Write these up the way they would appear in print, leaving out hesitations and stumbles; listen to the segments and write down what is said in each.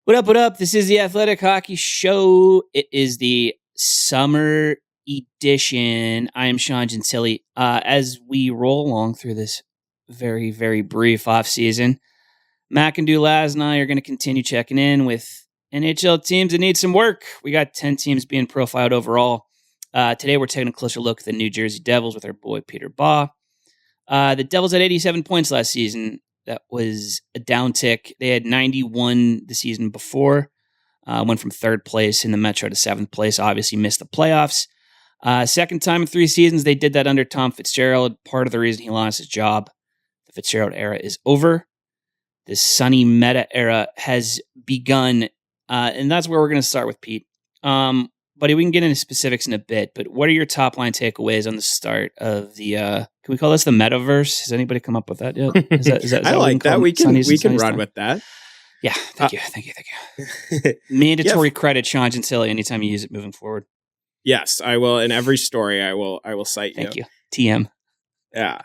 What up, what up? This is the Athletic Hockey Show. It is the summer edition. I am Sean Gentille. As we roll along through this very, very brief offseason, Mac and Dulaz and I are going to continue checking in with NHL teams that need some work. We got 10 teams being profiled overall. Today we're taking a closer look at the New Jersey Devils with our boy Peter Baugh. The Devils had 87 points last season. That was a downtick. They had 91 the season before. Went from third place in the Metro to seventh place. Obviously missed the playoffs. Second time in 3 seasons they did that under Tom Fitzgerald. Part of the reason he lost his job. The Fitzgerald era is over. The Sunny Mehta era has begun. And that's where we're going to start with Pete. Buddy, we can get into specifics in a bit, but what are your top line takeaways on the start of the, can we call this the metaverse? Has anybody come up with that yet? Is that I like that. We can run time? With that. Yeah. Thank you. Mandatory credit, Sean Gentille, anytime you use it moving forward. Yes, I will. In every story, I will cite you. Thank you. TM. Yeah.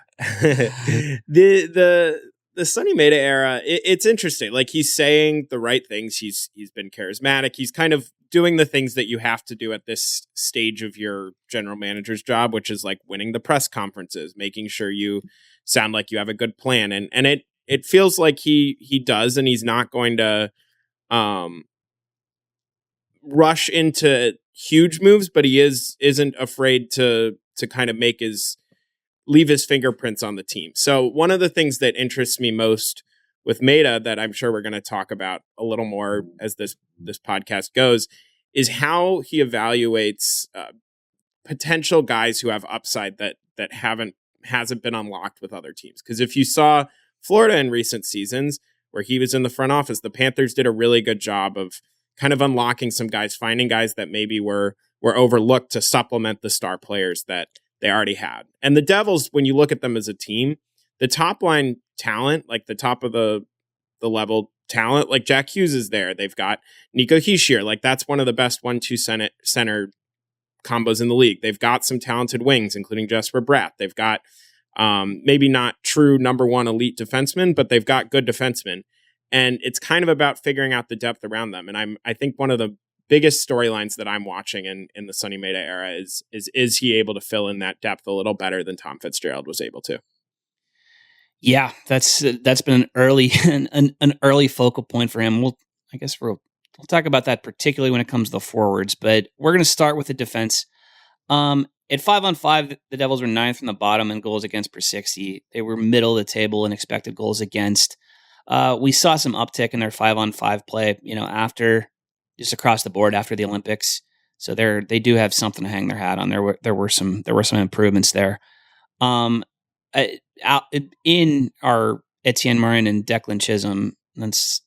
The Sunny Mehta era, it's interesting. Like, he's saying the right things. He's been charismatic. He's kind of doing the things that you have to do at this stage of your general manager's job, which is like winning the press conferences, making sure you sound like you have a good plan. And it feels like he does, and he's not going to rush into huge moves, but he isn't afraid to kind of leave his fingerprints on the team. So one of the things that interests me most with Mehta, that I'm sure we're going to talk about a little more as this podcast goes, is how he evaluates potential guys who have upside that hasn't been unlocked with other teams. Because if you saw Florida in recent seasons where he was in the front office, the Panthers did a really good job of kind of unlocking some guys, finding guys that maybe were overlooked to supplement the star players that they already had. And the Devils, when you look at them as a team, the top line talent, like the top of the level talent, like Jack Hughes is there. They've got Nico Hischier. Like, that's one of the best 1-2 center combos in the league. They've got some talented wings, including Jesper. They've got maybe not true number one elite defensemen, but they've got good defensemen. And it's kind of about figuring out the depth around them. And I think one of the biggest storylines that I'm watching in the Sunny Mehta era is he able to fill in that depth a little better than Tom Fitzgerald was able to? Yeah, that's been an early focal point for him. We'll talk about that particularly when it comes to the forwards, but we're going to start with the defense. At 5-on-5, the Devils were 9th from the bottom in goals against per 60. They were middle of the table in expected goals against. We saw some uptick in their 5-on-5 play, after just across the board after the Olympics. So they do have something to hang their hat on. There were some improvements there. In our Etienne Morin and Declan Chisholm, that's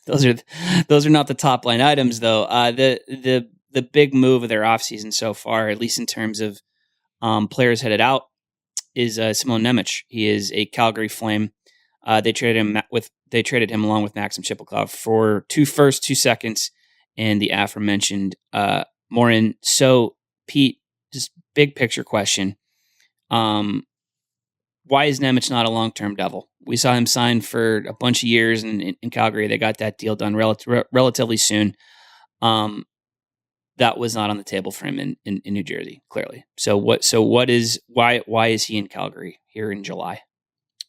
those are not the top line items though. The big move of their offseason so far, at least in terms of players headed out, is Simon Nemec. He is a Calgary Flame. They traded him along with Maxim Chipolkov for 2 firsts, 2 seconds, and the aforementioned Morin. So, Pete, just big picture question. Why is Nemec not a long-term Devil? We saw him sign for a bunch of years in Calgary. They got that deal done relatively soon. That was not on the table for him in New Jersey, clearly. Why is he in Calgary here in July?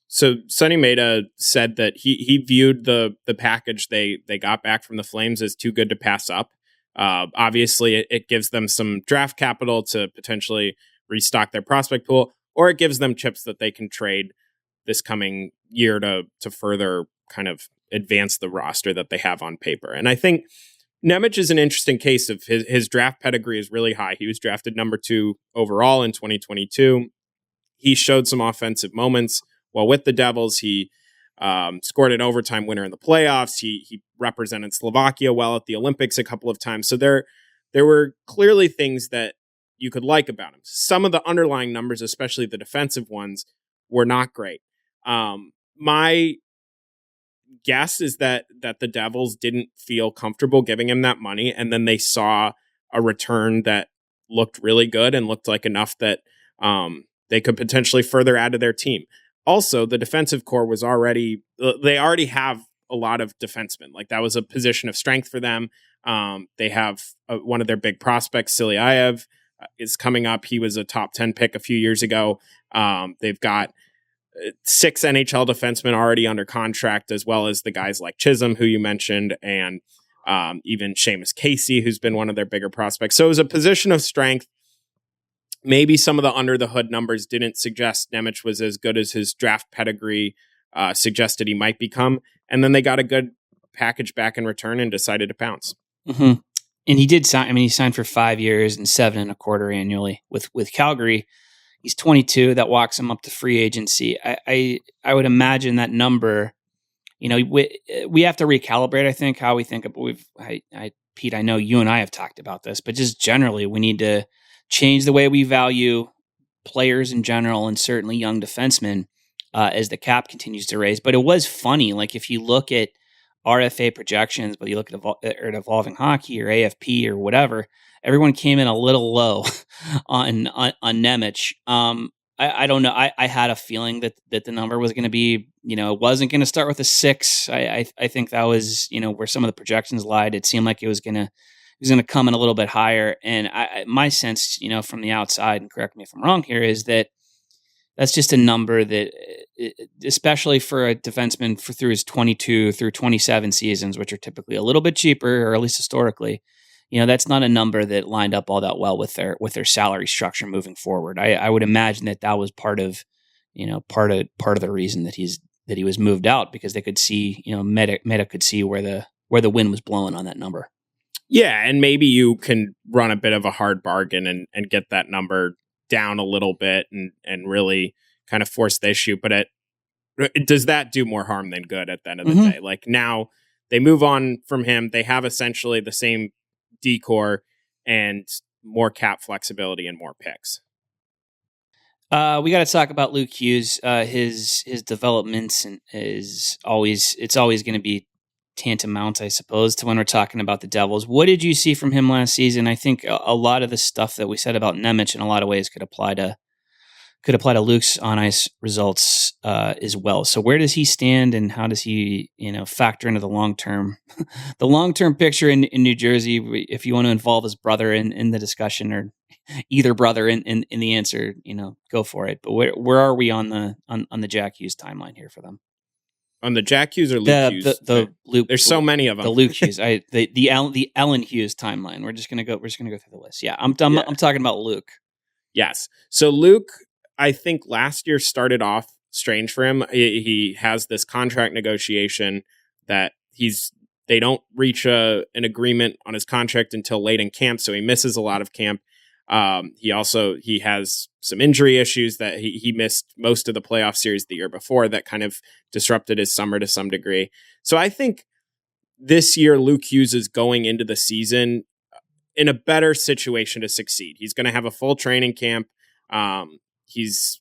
So Sunny Mehta said that he viewed the package they got back from the Flames as too good to pass up. Obviously, it gives them some draft capital to potentially restock their prospect pool, or it gives them chips that they can trade this coming year to further kind of advance the roster that they have on paper. And I think Nemec is an interesting case of his draft pedigree is really high. He was drafted number 2 overall in 2022. He showed some offensive moments. Well, with the Devils, he scored an overtime winner in the playoffs. He represented Slovakia well at the Olympics a couple of times. So there were clearly things that you could like about him. Some of the underlying numbers, especially the defensive ones, were not great. My guess is that the Devils didn't feel comfortable giving him that money, and then they saw a return that looked really good and looked like enough that they could potentially further add to their team. Also, the defensive core was already have a lot of defensemen. Like that was a position of strength for them. They have one of their big prospects, Silyaev, is coming up. He was a top 10 pick a few years ago. They've got 6 NHL defensemen already under contract, as well as the guys like Chisholm, who you mentioned, and even Seamus Casey, who's been one of their bigger prospects. So it was a position of strength. Maybe some of the under the hood numbers didn't suggest Nemec was as good as his draft pedigree suggested he might become. And then they got a good package back in return and decided to pounce. Mm-hmm. And he did sign. I mean, he signed for 5 years and 7.25 annually with Calgary. He's 22. That walks him up to free agency. I would imagine that number. You know, we have to recalibrate. I think how we think of. Pete, I know you and I have talked about this, but just generally, we need to change the way we value players in general, and certainly young defensemen as the cap continues to raise. But it was funny, like if you look at RFA projections, but you look at Evolving Hockey or AFP or whatever, everyone came in a little low on Nemec. I don't know. I had a feeling that the number was going to be, you know, it wasn't going to start with a 6. I think that was, you know, where some of the projections lied. It seemed like it was going to come in a little bit higher. And my sense, you know, from the outside, and correct me if I'm wrong here, is that that's just a number that, especially for a defenseman through his 22 through 27 seasons, which are typically a little bit cheaper, or at least historically, you know, that's not a number that lined up all that well with their salary structure moving forward. I would imagine that was part of the reason that he was moved out, because they could see, you know, Mehta could see where the wind was blowing on that number. Yeah, and maybe you can run a bit of a hard bargain and get that number down a little bit and really kind of force the issue. But does that do more harm than good at the end of the day? Like now they move on from him. They have essentially the same decor and more cap flexibility and more picks. We got to talk about Luke Hughes. His developments it's always going to be tantamount, I suppose, to when we're talking about the Devils. What did you see from him last season? I think a lot of the stuff that we said about Nemec in a lot of ways could apply to Luke's on ice results as well. So where does he stand, and how does he, you know, factor into the long term picture in New Jersey? If you want to involve his brother in the discussion, or either brother in the answer, you know, go for it. But where are we on the Jack Hughes timeline here for them? On the Jack Hughes or Luke Hughes? The Luke. There's so many of them. The Luke Hughes. The Ellen Hughes timeline. We're just gonna go through the list. Yeah, I'm talking about Luke. Yes. So Luke, I think last year started off strange for him. He has this contract negotiation that they don't reach an agreement on his contract until late in camp, so he misses a lot of camp. He has some injury issues that he missed most of the playoff series the year before that kind of disrupted his summer to some degree. So I think this year Luke Hughes is going into the season in a better situation to succeed. He's going to have a full training camp. He's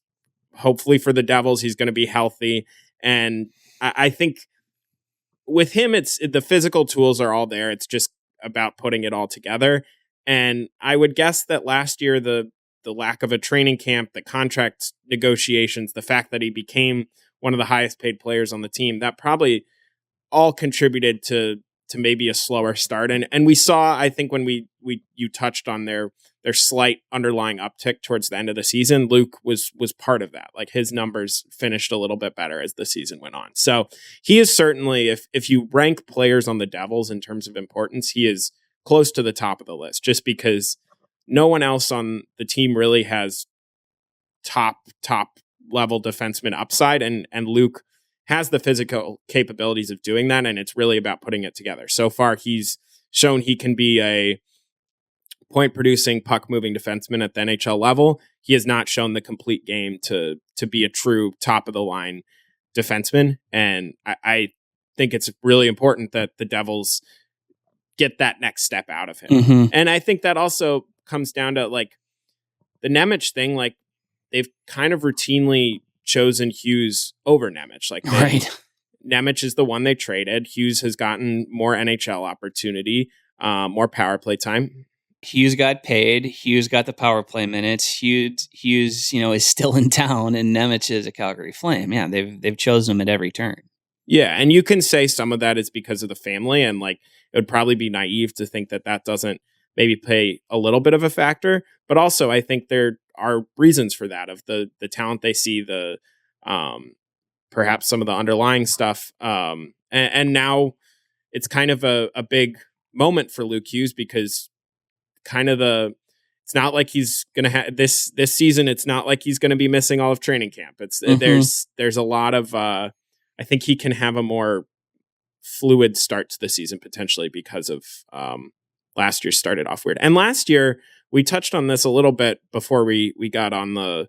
hopefully for the Devils, he's going to be healthy. And I think with him, it's the physical tools are all there. It's just about putting it all together. And I would guess that last year, the lack of a training camp, the contract negotiations, the fact that he became one of the highest paid players on the team, that probably all contributed to maybe a slower start. And we saw, I think when you touched on their slight underlying uptick towards the end of the season, Luke was part of that. Like his numbers finished a little bit better as the season went on. So he is certainly, if you rank players on the Devils in terms of importance, he is close to the top of the list, just because no one else on the team really has top level defenseman upside. And Luke has the physical capabilities of doing that. And it's really about putting it together. So far, he's shown he can be a point producing, puck moving defenseman at the NHL level. He has not shown the complete game to be a true top of the line defenseman. And I think it's really important that the Devils get that next step out of him. Mm-hmm. And I think that also comes down to like the Nemec thing. Like they've kind of routinely chosen Hughes over Nemec. Like Nemec is the one they traded. Hughes has gotten more NHL opportunity, more power play time. Hughes got paid. Hughes got the power play minutes. Hughes, is still in town, and Nemec is a Calgary Flame. Yeah, they've chosen him at every turn. Yeah, and you can say some of that is because of the family, and like it would probably be naive to think that that doesn't maybe play a little bit of a factor. But also, I think there are reasons for that of the talent they see, the perhaps some of the underlying stuff, and now it's kind of a big moment for Luke Hughes because kind of it's not like he's gonna have this season. It's not like he's gonna be missing all of training camp. There's a lot of I think he can have a more fluid start to the season potentially because of last year started off weird. And last year we touched on this a little bit before we got on the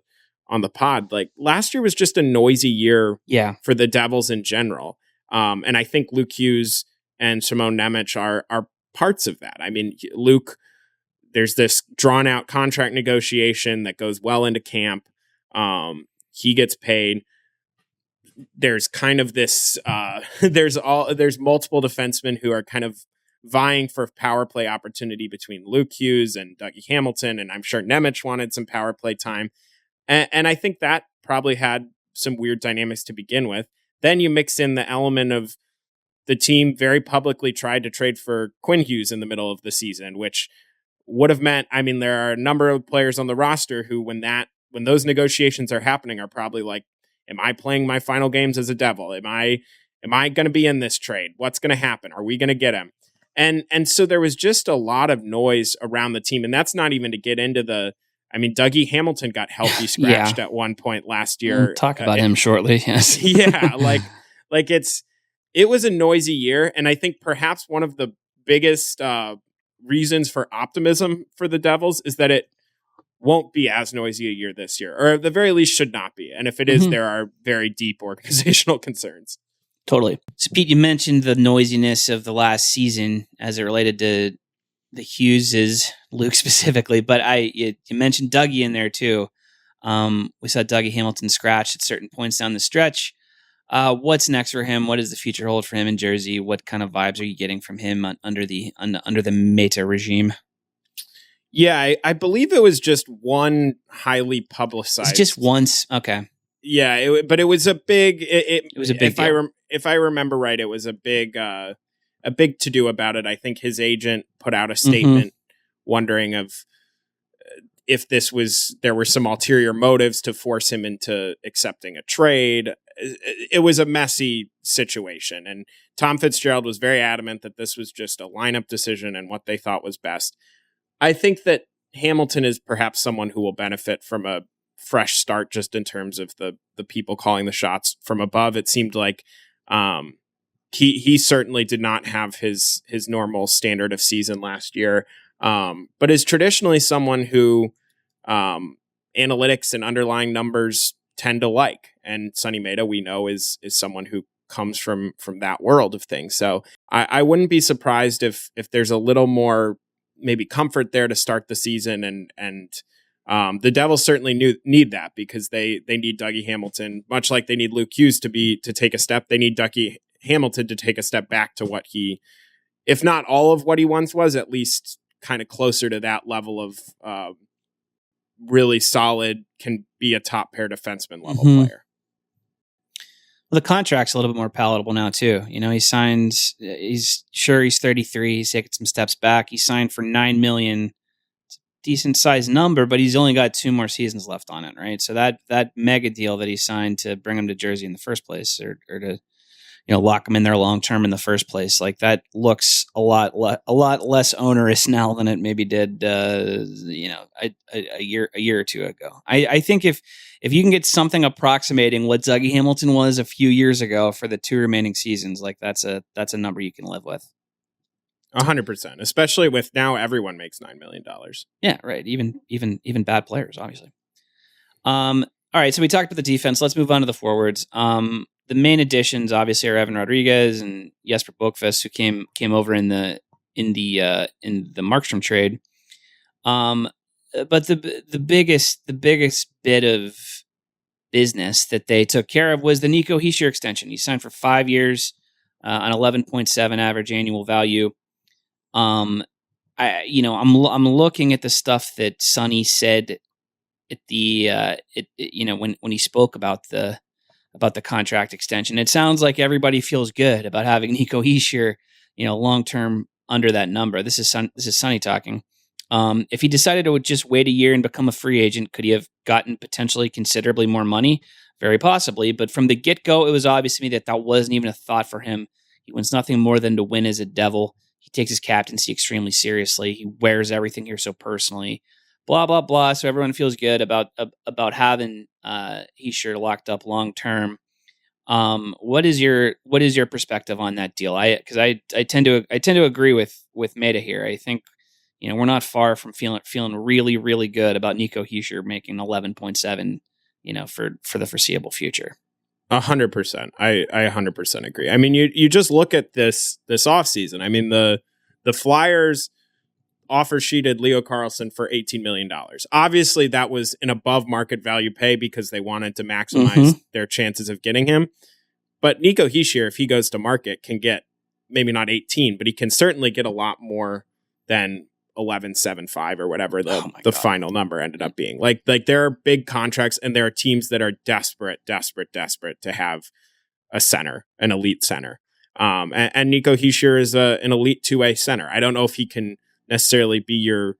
pod. Like last year was just a noisy year for the Devils in general. And I think Luke Hughes and Simon Nemec are parts of that. I mean, Luke, there's this drawn out contract negotiation that goes well into camp. He gets paid. There's kind of this, there's multiple defensemen who are kind of vying for power play opportunity between Luke Hughes and Dougie Hamilton. And I'm sure Nemec wanted some power play time. And I think that probably had some weird dynamics to begin with. Then you mix in the element of the team very publicly tried to trade for Quinn Hughes in the middle of the season, which would have meant, I mean, there are a number of players on the roster who, when those negotiations are happening, are probably like, am I playing my final games as a Devil? Am I going to be in this trade? What's going to happen? Are we going to get him? And so there was just a lot of noise around the team. And that's not even to get into Dougie Hamilton got healthy scratched at one point last year. We'll talk about him shortly. Yes. Yeah. Like it was a noisy year. And I think perhaps one of the biggest reasons for optimism for the Devils is that it won't be as noisy a year this year, or at the very least should not be. And if it is, there are very deep organizational concerns. Totally. So Pete, you mentioned the noisiness of the last season as it related to the Hugheses, Luke specifically, but you mentioned Dougie in there too. We saw Dougie Hamilton scratch at certain points down the stretch. What's next for him? What does the future hold for him in Jersey? What kind of vibes are you getting from him under the Mehta regime? Yeah, I believe it was just one highly publicized. It's just once, okay. Yeah, but it was a big. It was a big deal. If I remember right, it was a big to do about it. I think his agent put out a statement wondering if there were some ulterior motives to force him into accepting a trade. It was a messy situation, and Tom Fitzgerald was very adamant that this was just a lineup decision and what they thought was best. I think that Hamilton is perhaps someone who will benefit from a fresh start, just in terms of the people calling the shots from above. It seemed like he certainly did not have his normal standard of season last year, but is traditionally someone who analytics and underlying numbers tend to like. And Sunny Mehta, we know, is someone who comes from that world of things. So I wouldn't be surprised if there's a little more maybe comfort there to start the season, and the Devils certainly need that because they need Dougie Hamilton, much like they need Luke Hughes to take a step. They need Dougie Hamilton to take a step back to what he, if not all of what he once was, at least kind of closer to that level of really solid, can be a top pair defenseman level player. Well, the contract's a little bit more palatable now too. You know, he's 33. He's taken some steps back. He signed for $9 million. It's a decent sized number, but he's only got 2 more seasons left on it, right? So that mega deal that he signed to bring him to Jersey in the first place, or to lock him in there long term in the first place, like that looks a lot less onerous now than it maybe did a year or two ago. I think if you can get something approximating what Dougie Hamilton was a few years ago for the 2 remaining seasons, like that's a number you can live with. 100%, especially with now everyone makes $9 million. Yeah, right. Even bad players, obviously. All right, so we talked about the defense. Let's move on to the forwards. The main additions, obviously, are Evan Rodriguez and Jesper Boqvist, who came over in the Markstrom trade. But the biggest bit of business that they took care of was the Nico Hischier extension. He signed for 5 years, an 11.7 average annual value. I'm looking at the stuff that Sunny said at the when he spoke about the about the contract extension. It sounds like everybody feels good about having Nico Hischier, long-term under that number. This is Sunny talking. If he decided to just wait a year and become a free agent, could he have gotten potentially considerably more money? Very possibly. But from the get-go, it was obvious to me that wasn't even a thought for him. He wants nothing more than to win as a Devil. He takes his captaincy extremely seriously. He wears everything here so personally. Blah, blah, blah. So everyone feels good about having Hischier locked up long-term. What is your perspective on that deal? I tend to agree with Mehta here. I think we're not far from feeling really, really good about Nico Hischier making 11.7, for the foreseeable future. 100%. I 100% agree. I mean, you just look at this offseason. I mean, the Flyers offer sheeted Leo Carlsson for $18 million. Obviously, that was an above market value pay because they wanted to maximize their chances of getting him. But Nico Hischier, if he goes to market, can get maybe not 18, but he can certainly get a lot more than 11.75 or whatever the final number ended up being. Like there are big contracts and there are teams that are desperate to have a center, an elite center. And Nico Hischier is an elite 2A center. I don't know if he can necessarily be your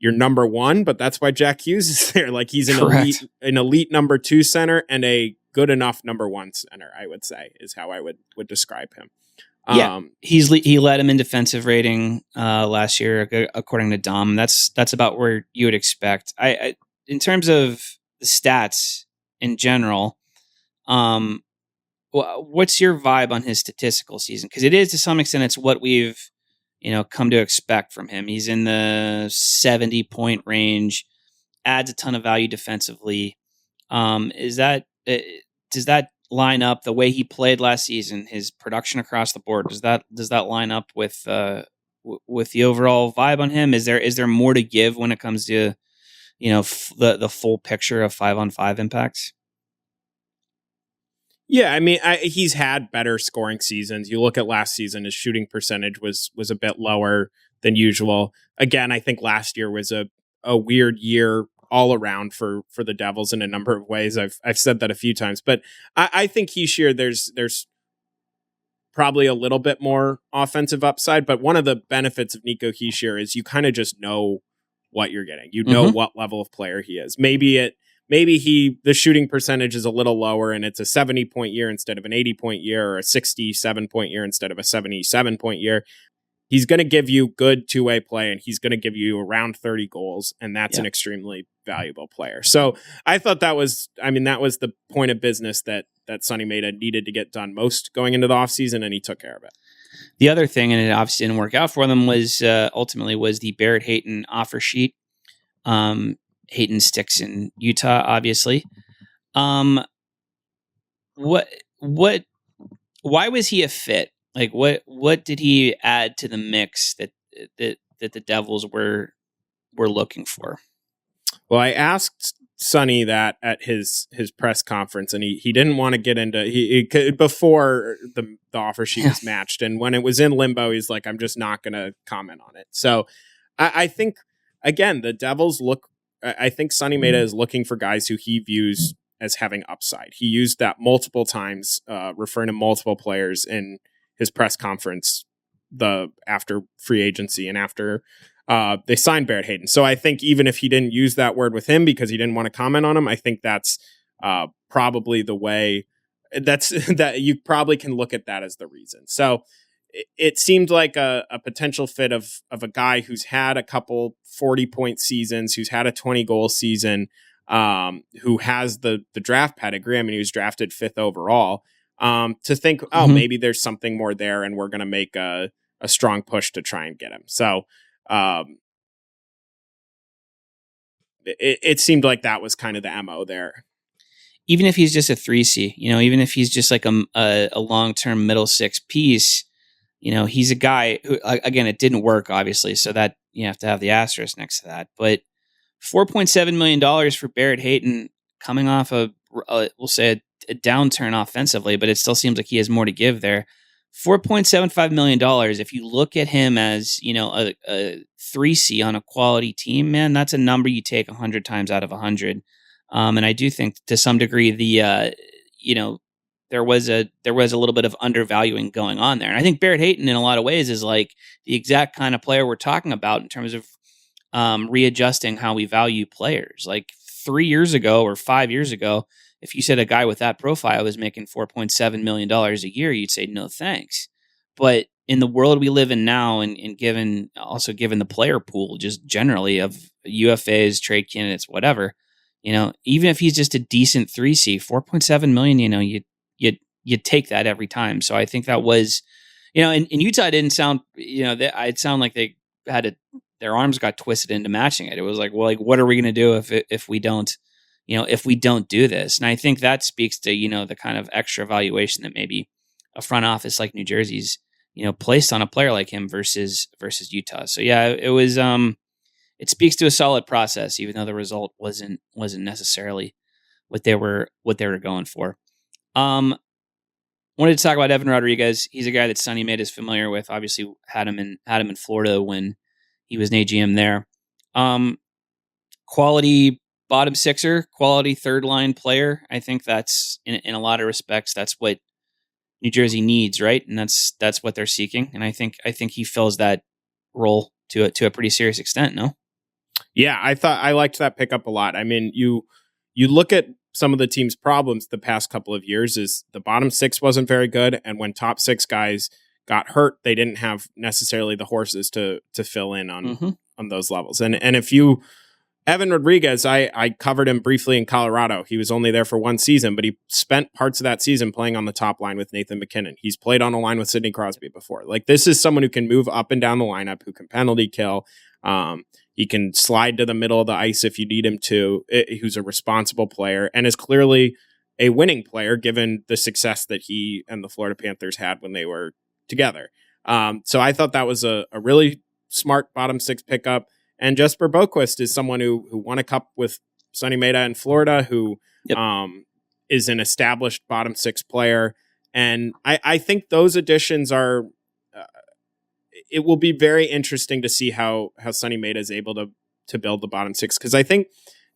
number one, but that's why Jack Hughes is there. Like he's an elite number 2 center and a good enough number 1 center, I would say, is how I would describe him. He led him in defensive rating last year, according to Dom. That's about where you would expect. I in terms of the stats in general, what's your vibe on his statistical season? Because it is, to some extent, it's what we've come to expect from him. He's in the 70-point range, adds a ton of value defensively. Does that line up the way he played last season, his production across the board? Does that line up with the overall vibe on him? Is there more to give when it comes to the full picture of 5-on-5 impacts? Yeah, I mean, he's had better scoring seasons. You look at last season, his shooting percentage was a bit lower than usual. Again, I think last year was a weird year all around for the Devils in a number of ways. I've said that a few times, but I think Hischier, there's probably a little bit more offensive upside, but one of the benefits of Nico Hischier is you kind of just know what you're getting. You know what level of player he is. Maybe the shooting percentage is a little lower and it's a 70-point year instead of an 80-point year, or a 67-point year instead of a 77-point year. He's going to give you good two-way play and he's going to give you around 30 goals. And that's an extremely valuable player. So I thought that was the point of business that Sunny Mehta needed to get done most going into the offseason, and he took care of it. The other thing, and it obviously didn't work out for them, was ultimately the Barrett Hayton offer sheet. Hayton sticks in Utah, obviously. Why was he a fit? Like what did he add to the mix that the Devils were looking for? Well, I asked Sunny that at his press conference, and he didn't want to get into he before the offer sheet was matched, and when it was in limbo, he's like, I'm just not going to comment on it. So I think, again, the Devils I think Sunny Mehta is looking for guys who he views as having upside. He used that multiple times, referring to multiple players in his press conference after free agency and after they signed Barrett Hayton. So I think even if he didn't use that word with him because he didn't want to comment on him, I think that's probably the way that you probably can look at that as the reason. So it seemed like a potential fit of a guy who's had a couple 40-point seasons, who's had a 20-goal season, who has the draft pedigree. I mean, he was drafted 5th overall. To think, maybe there's something more there, and we're going to make a strong push to try and get him. So it seemed like that was kind of the MO there. Even if he's just a 3C, even if he's just like a long-term middle 6 piece, he's a guy who, again, it didn't work, obviously, so that you have to have the asterisk next to that. But $4.7 million for Barrett Hayton, coming off we'll say a downturn offensively, but it still seems like he has more to give there. $4.75 million. If you look at him as, a 3C on a quality team, man, that's a number you take 100 times out of 100. And I do think to some degree the there was a little bit of undervaluing going on there. And I think Barrett Hayton in a lot of ways is like the exact kind of player we're talking about in terms of readjusting how we value players. Like 3 years ago or 5 years ago, if you said a guy with that profile was making $4.7 million a year, you'd say no thanks. But in the world we live in now, and given the player pool just generally of UFAs, trade candidates, whatever, even if he's just a decent 3C, 4.7 million, you take that every time. So I think that was, in Utah, it didn't sound, it sounded like they had their arms got twisted into matching it. It was like, well, like, what are we going to do if we don't, if we don't do this? And I think that speaks to, the kind of extra valuation that maybe a front office like New Jersey's, placed on a player like him versus Utah. So yeah, it was, it speaks to a solid process, even though the result wasn't necessarily what they were going for. Wanted to talk about Evan Rodriguez. He's a guy that Sunny Mehta is familiar with. Obviously, had him in Florida when he was an AGM there. Quality bottom sixer, quality third line player. I think that's in a lot of respects that's what New Jersey needs, right? And that's what they're seeking. And I think he fills that role to a pretty serious extent. No. Yeah, I liked that pickup a lot. I mean, you look at some of the team's problems the past couple of years is the bottom six wasn't very good, and when top six guys got hurt, they didn't have necessarily the horses to fill in on those levels. And if you Evan Rodriguez, I covered him briefly in Colorado. He was only there for one season, but he spent parts of that season playing on the top line with Nathan MacKinnon. He's played on a line with Sidney Crosby before. Like, this is someone who can move up and down the lineup, who can penalty kill. He can slide to the middle of the ice if you need him to, who's a responsible player and is clearly a winning player given the success that he and the Florida Panthers had when they were together. So I thought that was a really smart bottom six pickup. And Jesper Boqvist is someone who won a cup with Sunny Mehta in Florida, who is an established bottom six player. And I think those additions are... it will be very interesting to see how Sunny Mehta is able to build the bottom six. Because I think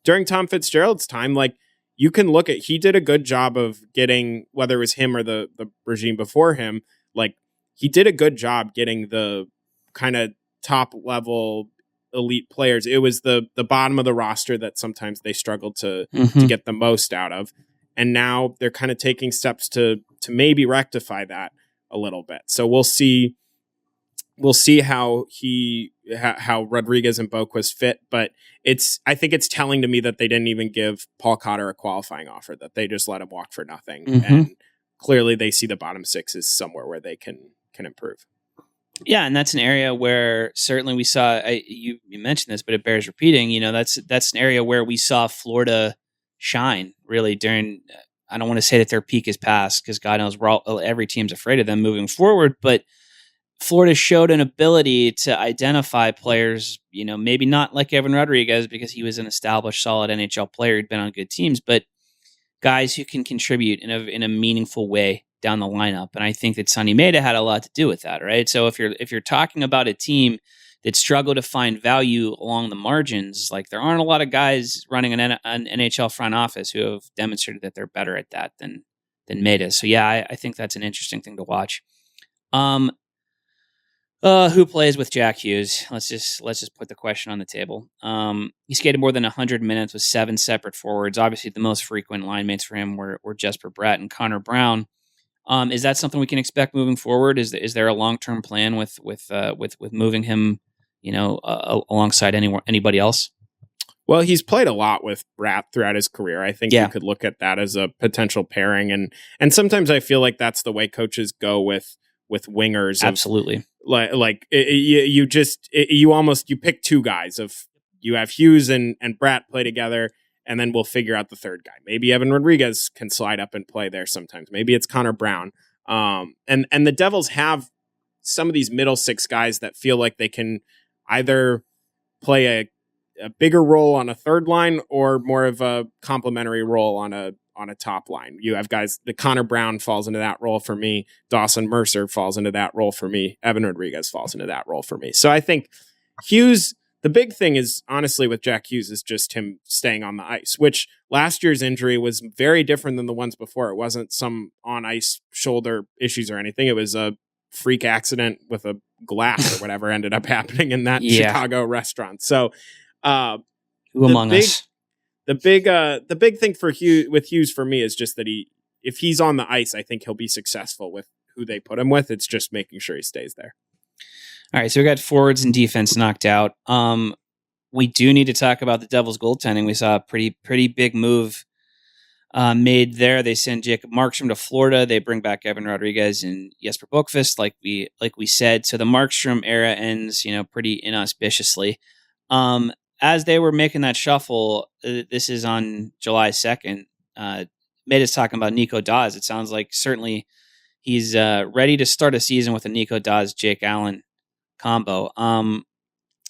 during Tom Fitzgerald's time, like, you can look at, he did a good job of getting, whether it was him or the regime before him, like, he did a good job getting the kind of top level elite players. It was the bottom of the roster that sometimes they struggled to get the most out of. And now they're kind of taking steps to maybe rectify that a little bit. So we'll see how Rodriguez and Boqvist fit, but I think it's telling to me that they didn't even give Paul Cotter a qualifying offer, that they just let him walk for nothing. And clearly they see the bottom six as somewhere where they can improve. Yeah, and that's an area where certainly we saw, you mentioned this, but it bears repeating, that's an area where we saw Florida shine really during, I don't want to say that their peak is past, because God knows every team's afraid of them moving forward, but Florida showed an ability to identify players, maybe not like Evan Rodriguez because he was an established, solid NHL player who'd been on good teams, but guys who can contribute in a meaningful way down the lineup. And I think that Sunny Mehta had a lot to do with that, right? So if you're talking about a team that struggled to find value along the margins, like, there aren't a lot of guys running an NHL front office who have demonstrated that they're better at that than Mehta. So yeah, I think that's an interesting thing to watch. Who plays with Jack Hughes? Let's just put the question on the table. He skated more than 100 minutes with 7 separate forwards. Obviously, the most frequent line mates for him were Jesper Bratt and Connor Brown. Is that something we can expect moving forward? Is there a long-term plan with moving him, alongside anybody else? Well, he's played a lot with Bratt throughout his career. I think you could look at that as a potential pairing, and sometimes I feel like that's the way coaches go with wingers. Absolutely. You pick two guys. You have Hughes and Bratt play together, and then we'll figure out the third guy. Maybe Evan Rodriguez can slide up and play there sometimes. Maybe it's Connor Brown. And the Devils have some of these middle six guys that feel like they can either play a bigger role on a third line or more of a complementary role on a top line. You have guys, the Connor Brown falls into that role for me. Dawson Mercer falls into that role for me. Evan Rodriguez falls into that role for me. So I think Hughes, The big thing is, honestly, with Jack Hughes is just him staying on the ice, which last year's injury was very different than the ones before. It wasn't some on-ice shoulder issues or anything. It was a freak accident with a glass or whatever ended up happening in that Chicago restaurant. So who among us? The big thing for Hughes for me is just that if he's on the ice, I think he'll be successful with who they put him with. It's just making sure he stays there. All right, so we got forwards and defense knocked out. We do need to talk about the Devils' goaltending. We saw a pretty big move made there. They send Jacob Markstrom to Florida. They bring back Evan Rodriguez and Jesper Boqvist, like we said. So the Markstrom era ends, pretty inauspiciously. As they were making that shuffle, this is on July 2nd. Mehta's talking about Nico Daws. It sounds like certainly he's ready to start a season with a Nico Daws, Jake Allen combo.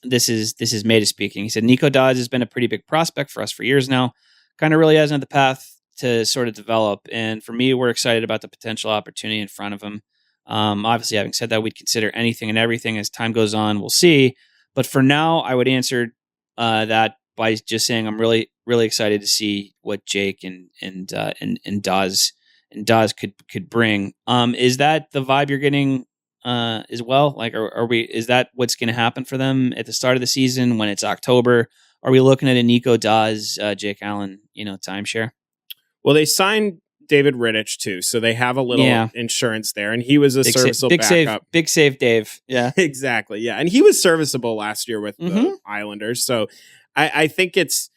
This is Mehta speaking. He said, Nico Daws has been a pretty big prospect for us for years now. Kind of really hasn't had the path to sort of develop. And for me, we're excited about the potential opportunity in front of him. Obviously, having said that, we'd consider anything and everything as time goes on. We'll see. But for now, I would answer that by just saying I'm really, really excited to see what Jake and Daws could bring. Is that the vibe you're getting as well? Like, is that what's going to happen for them at the start of the season when it's October? Are we looking at a Nico Daws, Jake Allen, timeshare? Well, they signed David Rittich too, so they have a little insurance there, and he was a serviceable backup. Big save, Dave. Yeah, exactly. Yeah, and he was serviceable last year with the Islanders, so I think it's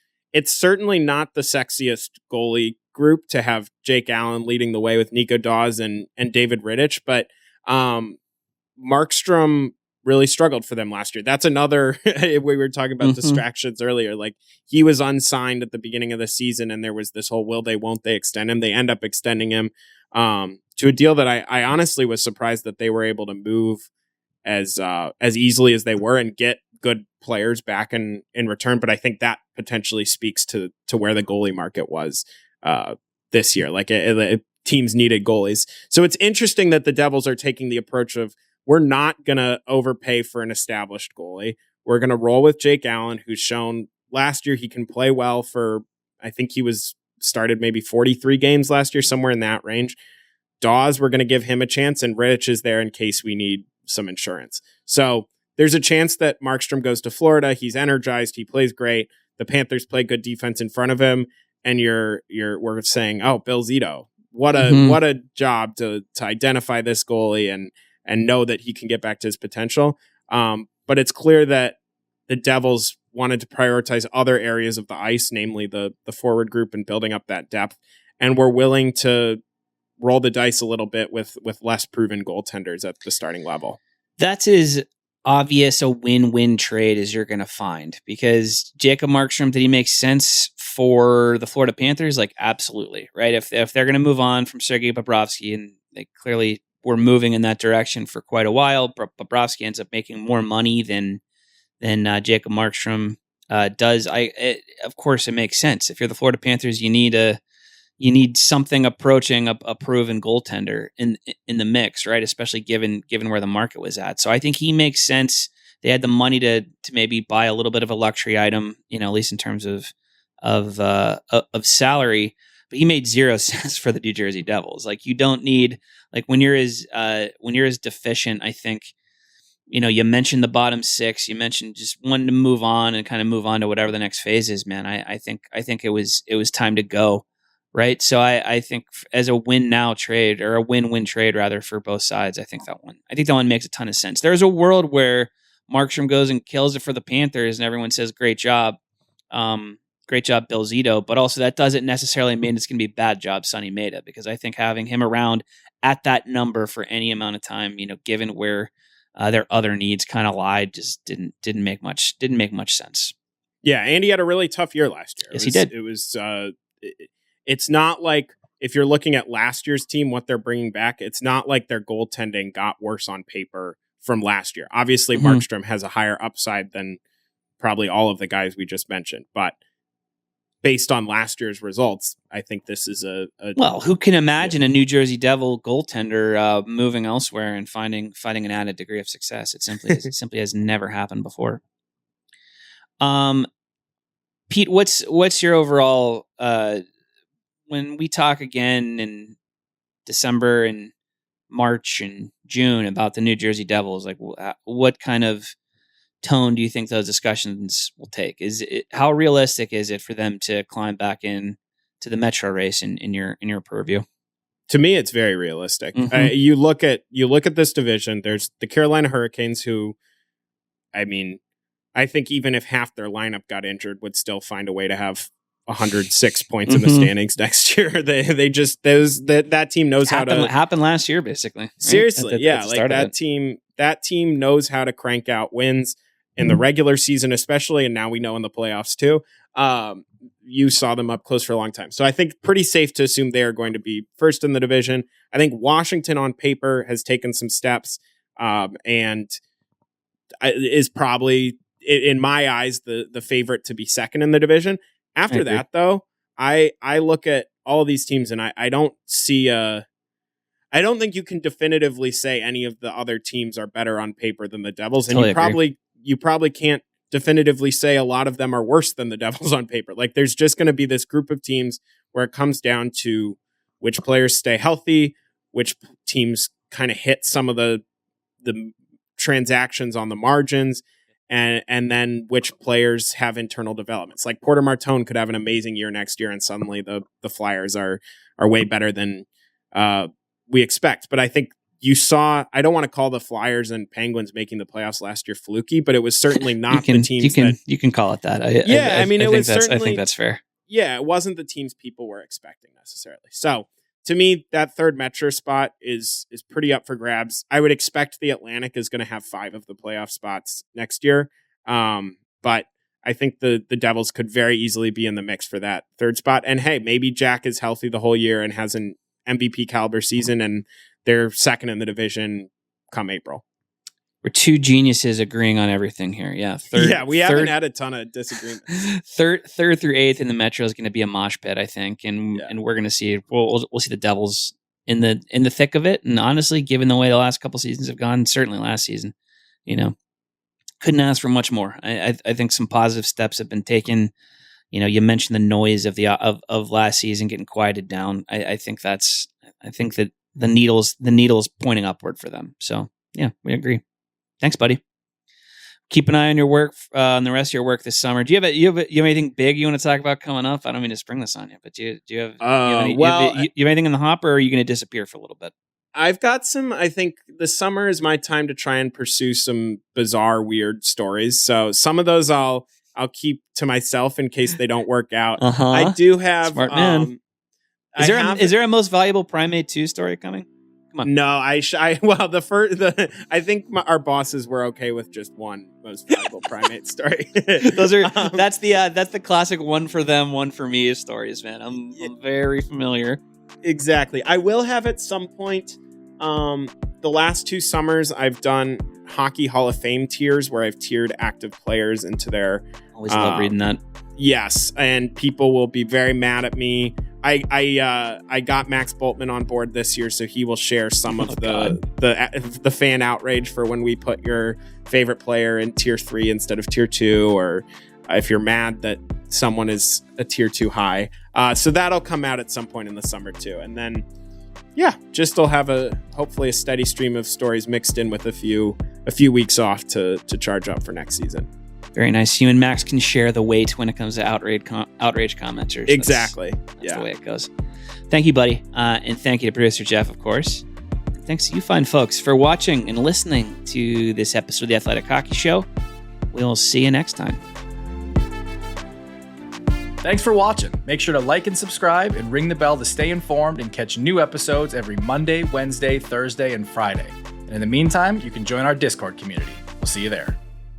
certainly not the sexiest goalie group to have Jake Allen leading the way with Nico Daws and David Rittich, but Markstrom really struggled for them last year. That's another, we were talking about distractions earlier. Like, he was unsigned at the beginning of the season, and there was this whole will they, won't they extend him. They end up extending him to a deal that I honestly was surprised that they were able to move as easily as they were and get good players back in return. But I think that potentially speaks to where the goalie market was this year. Like, teams needed goalies. So it's interesting that the Devils are taking the approach of, we're not going to overpay for an established goalie. We're going to roll with Jake Allen, who's shown last year he can play well for, I think he was started maybe 43 games last year, somewhere in that range. Daws, we're going to give him a chance, and Rittich is there in case we need some insurance. So there's a chance that Markstrom goes to Florida. He's energized. He plays great. The Panthers play good defense in front of him, and we're saying, oh, Bill Zito, what a job to identify this goalie and know that he can get back to his potential. But it's clear that the Devils wanted to prioritize other areas of the ice, namely the forward group and building up that depth, and were willing to roll the dice a little bit with less proven goaltenders at the starting level. That's as obvious a win-win trade as you're going to find, because Jacob Markstrom, did he make sense for the Florida Panthers? Like, absolutely, right? If they're going to move on from Sergei Bobrovsky, and they clearly were moving in that direction for quite a while, Bobrovsky ends up making more money than Jacob Markstrom does. Of course, it makes sense. If you're the Florida Panthers, you need something approaching a proven goaltender in the mix, right? Especially given where the market was at. So I think he makes sense. They had the money to maybe buy a little bit of a luxury item, at least in terms of salary. But he made zero sense for the New Jersey Devils. Like, you don't need, like, when you're as deficient, I think, you mentioned the bottom six, you mentioned just wanting to move on and kind of move on to whatever the next phase is, man. I think it was time to go. Right. So I think as a win now trade, or a win-win trade rather, for both sides, I think that one makes a ton of sense. There's a world where Markstrom goes and kills it for the Panthers and everyone says, great job. Great job, Bill Zito. But also, that doesn't necessarily mean it's going to be a bad job, Sunny Mehta, because I think having him around at that number for any amount of time, given where their other needs kind of lied, just didn't make much sense. Yeah, Andy had a really tough year last year. Yes, he did. It was. It's not like, if you're looking at last year's team, what they're bringing back, it's not like their goaltending got worse on paper from last year. Obviously, Markstrom has a higher upside than probably all of the guys we just mentioned, but based on last year's results, I think this is well, who can imagine a New Jersey Devil goaltender moving elsewhere and finding an added degree of success? It simply has never happened before. Pete, what's your overall when we talk again in December and March and June about the New Jersey Devils, like what kind of tone do you think those discussions will take? How realistic is it for them to climb back in to the Metro race in your purview? To me, it's very realistic. Mm-hmm. You look at this division. There's the Carolina Hurricanes, who, I mean, I think even if half their lineup got injured, would still find a way to have 106 points in the standings next year. That team knows how to happen last year, basically. Right? Seriously, that team knows how to crank out wins in the regular season, especially, and now we know in the playoffs too. You saw them up close for a long time. So I think pretty safe to assume they are going to be first in the division. I think Washington on paper has taken some steps and is probably, in my eyes, the favorite to be second in the division. After that, though, I look at all of these teams and I don't see I don't think you can definitively say any of the other teams are better on paper than the Devils. And Totally you probably can't definitively say a lot of them are worse than the Devils on paper. Like, there's just going to be this group of teams where it comes down to which players stay healthy, which teams kind of hit some of the transactions on the margins, and then which players have internal developments. Like Porter Martone could have an amazing year next year, and suddenly the Flyers are way better than we expect. But I think you saw, I don't want to call the Flyers and Penguins making the playoffs last year fluky, but it was certainly not the teams you can call it that. I think that's fair. Yeah, it wasn't the teams people were expecting necessarily. So to me, that third Metro spot is pretty up for grabs. I would expect the Atlantic is going to have 5 of the playoff spots next year. But I think the Devils could very easily be in the mix for that third spot. And hey, maybe Jack is healthy the whole year and has an MVP caliber season, and they're second in the division come April. We're two geniuses agreeing on everything here. Yeah. We haven't had a ton of disagreement. Third through eighth in the Metro is going to be a mosh pit, I think, and we're going to see. We'll see the Devils in the thick of it. And honestly, given the way the last couple seasons have gone, certainly last season, couldn't ask for much more. I think some positive steps have been taken. You mentioned the noise of of last season getting quieted down. I think that the needle's pointing upward for them. So yeah, we agree. Thanks, buddy. Keep an eye on your work, on the rest of your work this summer. Do you have anything big you want to talk about coming up? I don't mean to spring this on you, but do you have anything in the hopper, or are you going to disappear for a little bit? I've got some. I think the summer is my time to try and pursue some bizarre, weird stories. So some of those I'll keep to myself in case they don't work out. I do have. Smart man. Is there a most valuable primate 2 story coming? Come on. No, I think our bosses were okay with just one most valuable primate story. That's the classic one for them, one for me stories, man. I'm very familiar. Exactly. I will have at some point. The last 2 summers, I've done Hockey Hall of Fame tiers where I've tiered active players into their. Always love reading that. Yes, and people will be very mad at me. I got Max Boltman on board this year, so he will share some of the fan outrage for when we put your favorite player in tier 3 instead of tier 2, or if you're mad that someone is a tier 2 high. So that'll come out at some point in the summer too, and then I'll have hopefully a steady stream of stories mixed in with a few weeks off to charge up for next season. Very nice. You and Max can share the weight when it comes to outrage commenters. Exactly. That's the way it goes. Thank you, buddy. And thank you to producer Jeff, of course. And thanks to you fine folks for watching and listening to this episode of the Athletic Hockey Show. We'll see you next time. Thanks for watching. Make sure to like and subscribe and ring the bell to stay informed and catch new episodes every Monday, Wednesday, Thursday, and Friday. And in the meantime, you can join our Discord community. We'll see you there.